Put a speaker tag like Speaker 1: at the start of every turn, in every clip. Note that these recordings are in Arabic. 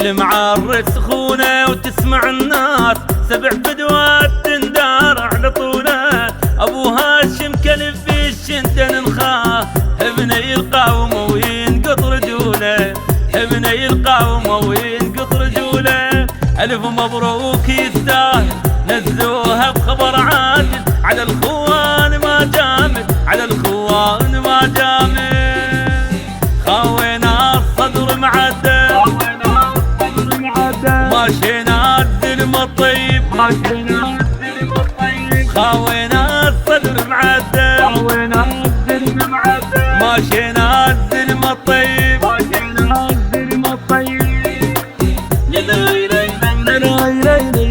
Speaker 1: المعرس سخونة وتسمع الناس 7 فدوات تندار على طوله. ابو هاشم كلب في الشنتن نخاه ابنه يلقاومه وينقط رجوله، ابنه يلقاومه وينقط رجوله. الف مبروك يستاهل نزوها بخبر عاجل على الخوان ما جامد، على الخوان ما جامد. خاوينا الصدر معدل ماشينا الدلم الطيب، ماشينا الدلم الطيب. خاوينا الصدر معدل، خاوينا الدلم معدل. ماشينا الدلم الطيب، ماشينا الدلم الطيب. لا لا لا لا لا لا لا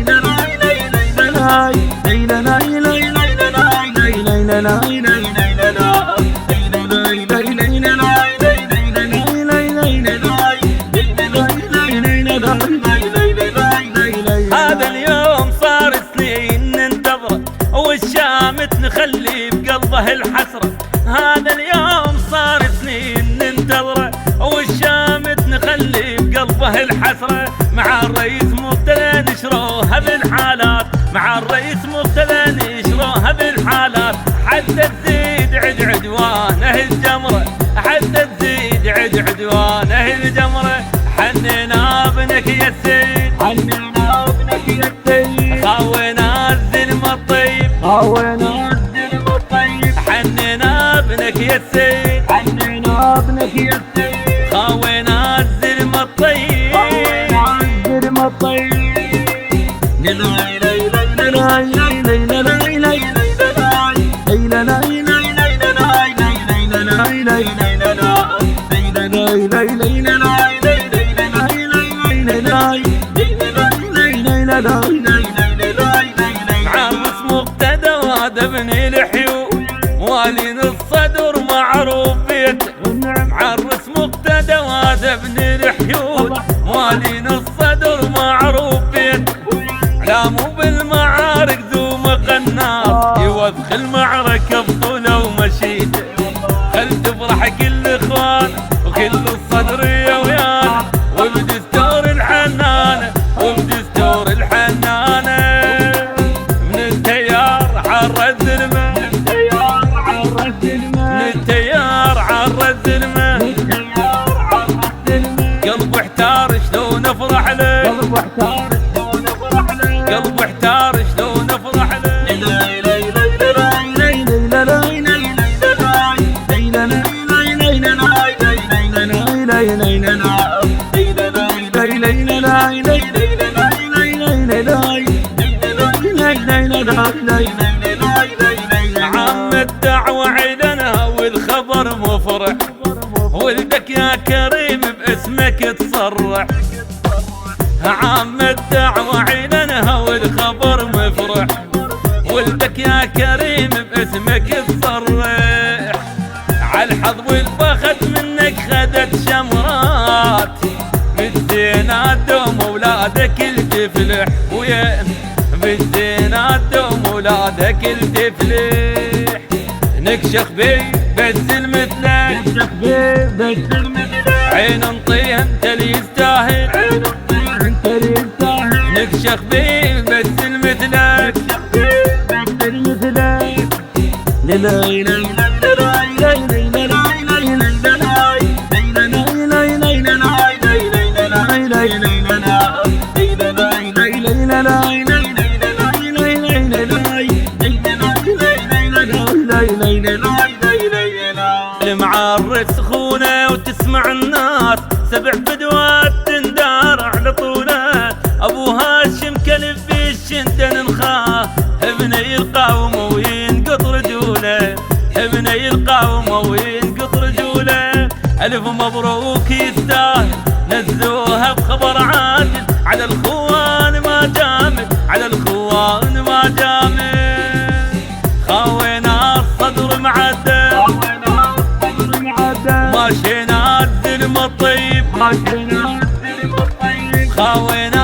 Speaker 1: هذا اليوم صار سنين ننتظره والشامت نخلي بقلبه الحسرة. هذا اليوم صار سنين ننتظره والشامت نخلي بقلبه الحسرة. مع الرئيس مبتلى نشروها بالحالات، مع الرئيس مبتلى نشروها بالحالات. حتى تزيد عد عدوانه الجمرة، حتى تزيد عد عدوانه الجمرة. حننا ابنك يا السيد، حننا ابنك يا السيد. خاوينا الزلم الطيب، خاوينا الزلم الطيب. حننا ابنك يا السيد، حننا ابنك يا السيد. خاوينا الزلم الطيب، خاوينا الزلم الطيب. لا لا لا لا لا لا معرس مقتدى وهذا ابن الحيو موالين الصدر معروف بيته. معرس مقتدى وهذا ابن الحيو موالين الصدر معروف بيته. علامه بالمعارك ذو مقناص يوثق المعركة بطوله ومشيته. خل تفرح كل اخوان وكل الصدر يا ويانا وبدستور الحنانة، وبدستور الحنانة. من التيار حر الزلمة، من التيار حر الزلمة، من التيار حر الزلمة، من التيار حر الزلمة. قلب احتار شلون افرح له، قلب احتار شلون افرح له، قلب احتار شلون افرح له. عم الدعوة عيدنا والخبر مفرح، ولدك يا كريم باسمك تصرح. عم الدعوة عيدنا والخبر مفرح، ولدك يا كريم باسمك تصرح. عالحظ والبخت منك خدت شمرات، بالزينات دوم ولادك التفلح. ويا بالزينات دوم ولادك التفلح. نكشخ بي بس المثلك، نكشخ بي بس المثلك. عين نطيه انت اللي يستاهل، عين نطيه انت اللي يستاهل. نكشخ بي بس المثلك، نكشخ بي بس المثلك. لا لا لا لا لا لا لا المعرس سخونة وتسمع الناس 7 فدوات تندار على طوله. ابو هاشم كلب في الشنتن نخاه ابنه يلقاومه وينقط رجوله، ابنه يلقاومه وينقط رجوله. الف مبروك يستاهل نزوها بخبر عاجل على الخوان ما جامد، على الخوان ما جامد. خاوينا الصدر معدل، خاوينا الصدر معدل. ماشينا الدلم الطيب، ماشينا الدلم الطيب. خاوينا